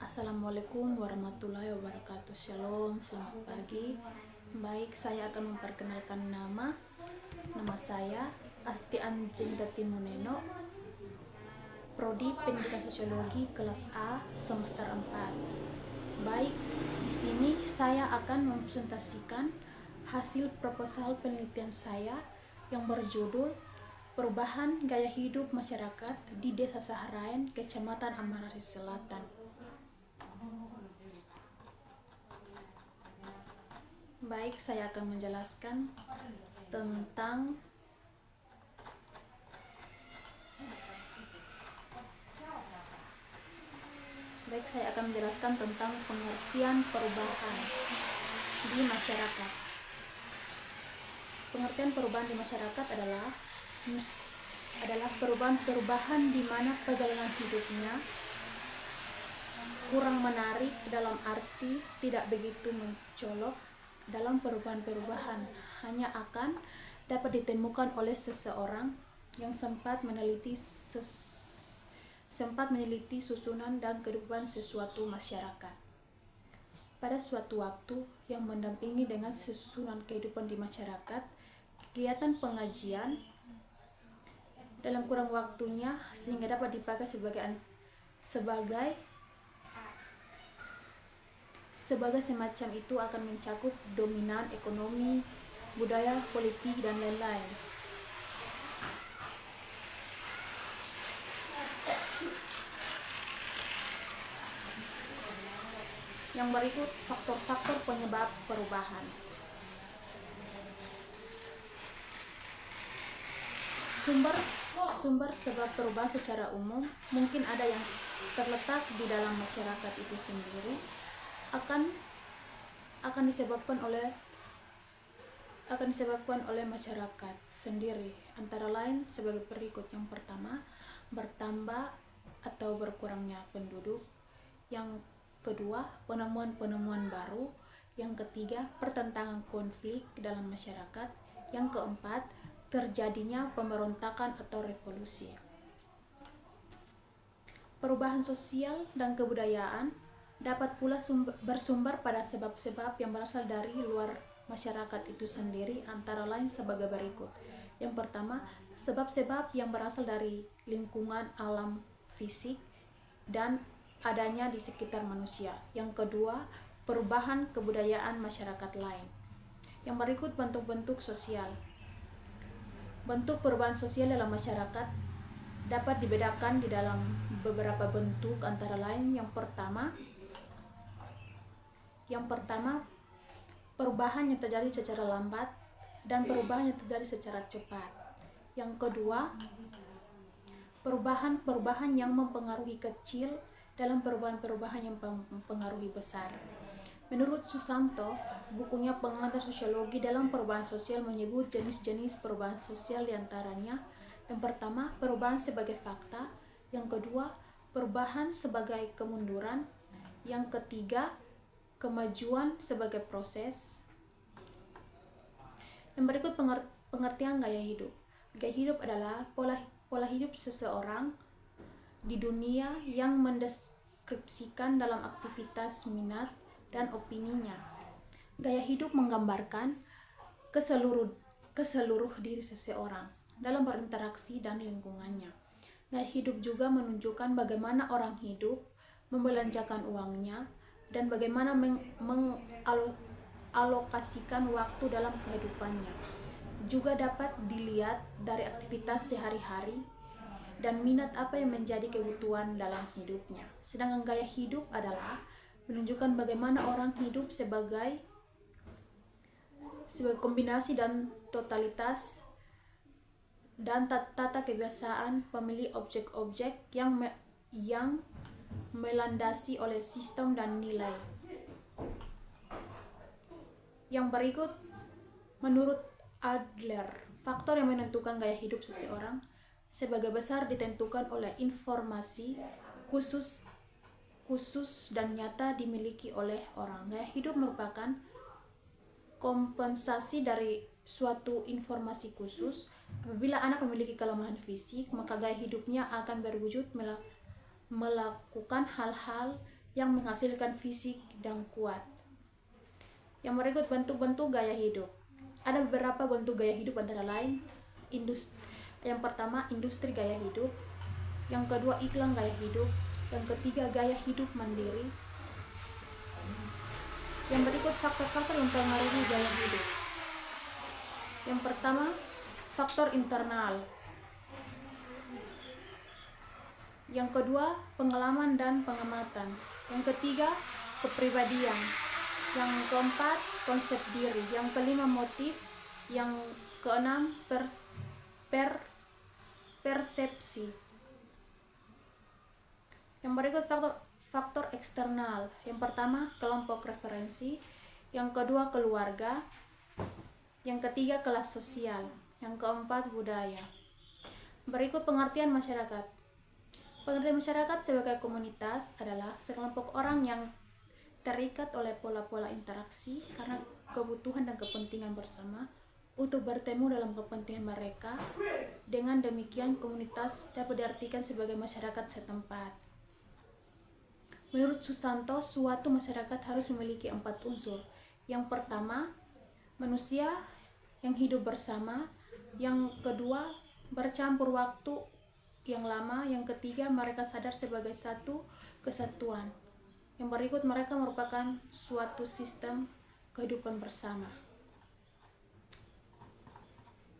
Assalamualaikum warahmatullahi wabarakatuh. Shalom, selamat pagi. Baik, saya akan memperkenalkan nama saya Asti Anjing Muneno, Prodi Pendidikan Sosiologi kelas A semester 4. Baik, di sini saya akan mempresentasikan hasil proposal penelitian saya yang berjudul Perubahan Gaya Hidup Masyarakat di Desa Sahraen, Kecamatan Amarasi Selatan. Baik, saya akan menjelaskan tentang pengertian perubahan di masyarakat. Pengertian perubahan di masyarakat adalah perubahan di mana perjalanan hidupnya kurang menarik, dalam arti tidak begitu mencolok. Dalam perubahan-perubahan hanya akan dapat ditemukan oleh seseorang yang sempat meneliti susunan dan kehidupan sesuatu masyarakat. Pada suatu waktu yang mendampingi dengan susunan kehidupan di masyarakat, kegiatan pengajian dalam kurang waktunya sehingga dapat dipakai sebagai semacam itu akan mencakup dominan ekonomi, budaya, politik, dan lain-lain. Yang berikut faktor-faktor penyebab perubahan. Sumber sebab perubahan secara umum mungkin ada yang terletak di dalam masyarakat itu sendiri, akan disebabkan oleh masyarakat sendiri, antara lain sebagai berikut. Yang pertama, bertambah atau berkurangnya penduduk. Yang kedua, penemuan-penemuan baru. Yang ketiga, pertentangan konflik dalam masyarakat. Yang keempat, terjadinya pemberontakan atau revolusi. Perubahan sosial dan kebudayaan dapat pula bersumber pada sebab-sebab yang berasal dari luar masyarakat itu sendiri, antara lain sebagai berikut. Yang pertama, sebab-sebab yang berasal dari lingkungan alam fisik dan adanya di sekitar manusia. Yang kedua, perubahan kebudayaan masyarakat lain. Yang berikut bentuk-bentuk sosial. Bentuk perubahan sosial dalam masyarakat dapat dibedakan di dalam beberapa bentuk, antara lain yang pertama, perubahan yang terjadi secara lambat dan perubahan yang terjadi secara cepat. Yang kedua, perubahan yang mempengaruhi kecil dalam perubahan yang mempengaruhi besar. Menurut Susanto, bukunya Pengantar Sosiologi dalam Perubahan Sosial menyebut jenis-jenis perubahan sosial, diantaranya yang pertama, perubahan sebagai fakta. Yang kedua, perubahan sebagai kemunduran. Yang ketiga, kemajuan sebagai proses. Yang berikut pengertian gaya hidup. Gaya hidup adalah pola hidup seseorang di dunia yang mendeskripsikan dalam aktivitas, minat, dan opininya. Gaya hidup menggambarkan keseluruh diri seseorang dalam berinteraksi dan lingkungannya. Gaya hidup juga menunjukkan bagaimana orang hidup, membelanjakan uangnya, dan bagaimana mengalokasikan waktu dalam kehidupannya. Juga dapat dilihat dari aktivitas sehari-hari dan minat apa yang menjadi kebutuhan dalam hidupnya. Sedangkan gaya hidup adalah menunjukkan bagaimana orang hidup sebagai kombinasi dan totalitas dan tata kebiasaan pemilih objek-objek yang melandasi oleh sistem dan nilai. Yang berikut, menurut Adler, faktor yang menentukan gaya hidup seseorang sebagai besar ditentukan oleh informasi khusus dan nyata dimiliki oleh orang. Gaya hidup merupakan kompensasi dari suatu informasi khusus. Apabila anak memiliki kelemahan fisik, maka gaya hidupnya akan berwujud melakukan hal-hal yang menghasilkan fisik dan kuat. Yang berikut bentuk-bentuk gaya hidup. Ada beberapa bentuk gaya hidup antara lain yang pertama industri gaya hidup, yang kedua iklan gaya hidup, yang ketiga gaya hidup mandiri. Yang berikut faktor-faktor yang mempengaruhi gaya hidup. Yang pertama, faktor internal. Yang kedua, pengalaman dan pengamatan. Yang ketiga, kepribadian. Yang keempat, konsep diri. Yang kelima, motif. Yang keenam, persepsi. Yang berikut faktor eksternal. Yang pertama, kelompok referensi. Yang kedua, keluarga. Yang ketiga, kelas sosial. Yang keempat, budaya. Berikut pengertian masyarakat. Pengertian masyarakat sebagai komunitas adalah sekelompok orang yang terikat oleh pola-pola interaksi karena kebutuhan dan kepentingan bersama untuk bertemu dalam kepentingan mereka. Dengan demikian, komunitas dapat diartikan sebagai masyarakat setempat. Menurut Susanto, suatu masyarakat harus memiliki 4 unsur. Yang pertama, manusia yang hidup bersama. Yang kedua, bercampur waktu yang lama. Yang ketiga, mereka sadar sebagai satu kesatuan. Yang berikut, mereka merupakan suatu sistem kehidupan bersama.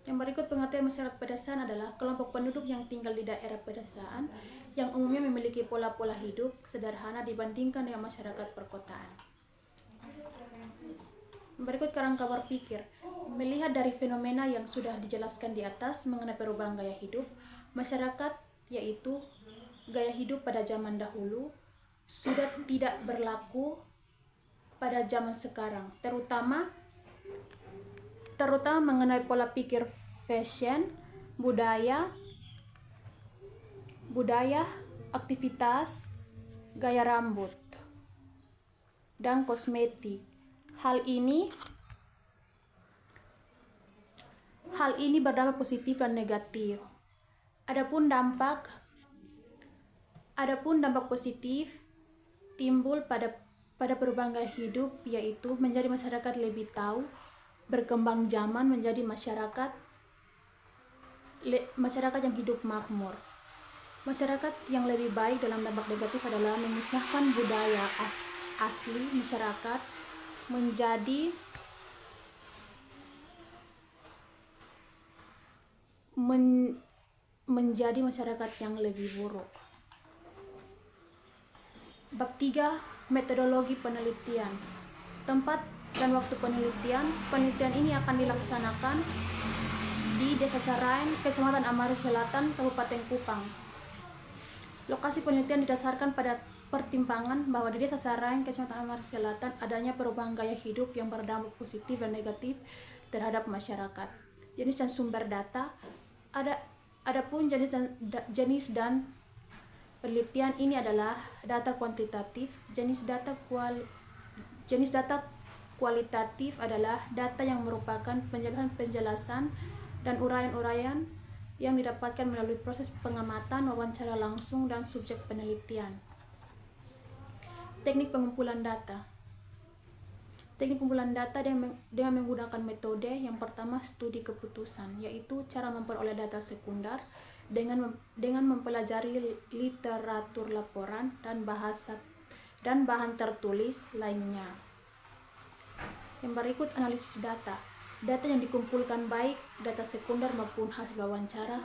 Yang berikut pengertian masyarakat pedesaan adalah kelompok penduduk yang tinggal di daerah pedesaan yang umumnya memiliki pola-pola hidup sederhana dibandingkan dengan masyarakat perkotaan. Berikut kerangka berpikir. Melihat dari fenomena yang sudah dijelaskan di atas mengenai perubahan gaya hidup, masyarakat, yaitu gaya hidup pada zaman dahulu, sudah tidak berlaku pada zaman sekarang, terutama mengenai pola pikir fashion, budaya, aktivitas, gaya rambut, dan kosmetik. Hal ini berdampak positif dan negatif. Adapun dampak positif timbul pada perubahan gaya hidup, yaitu menjadi masyarakat lebih tahu, berkembang zaman menjadi masyarakat yang hidup makmur. Masyarakat yang lebih baik dalam dampak negatif adalah memisahkan budaya asli masyarakat menjadi masyarakat yang lebih buruk. Bab 3, metodologi penelitian. Tempat dan waktu penelitian. Penelitian ini akan dilaksanakan di Desa Sarain, Kecamatan Amaris Selatan, Kabupaten Kupang. Lokasi penelitian didasarkan pada pertimbangan bahwa di Desa Sarain, Kecamatan Amaris Selatan adanya perubahan gaya hidup yang berdampak positif dan negatif terhadap masyarakat. Jenis dan sumber data. Adapun jenis dan penelitian ini adalah data kuantitatif. Jenis data kualitatif adalah data yang merupakan penjelasan dan uraian-uraian yang didapatkan melalui proses pengamatan, wawancara langsung, dan subjek penelitian. Teknik pengumpulan data. Teknik pengumpulan data dengan menggunakan metode yang pertama studi keputusan, yaitu cara memperoleh data sekunder dengan mempelajari literatur laporan dan bahan tertulis lainnya. Yang berikut analisis data. Data yang dikumpulkan baik data sekunder maupun hasil wawancara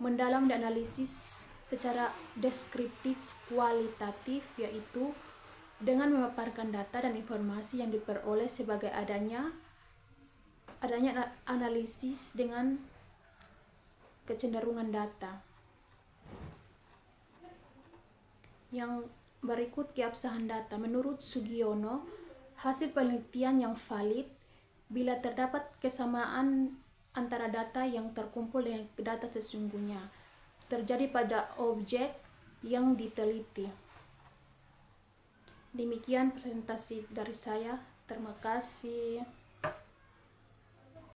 mendalam dianalisis secara deskriptif kualitatif, yaitu dengan memaparkan data dan informasi yang diperoleh sebagai adanya analisis dengan kecenderungan data. Yang berikut keabsahan data. Menurut Sugiono, hasil penelitian yang valid bila terdapat kesamaan antara data yang terkumpul dengan data sesungguhnya terjadi pada objek yang diteliti. Demikian presentasi dari saya. Terima kasih.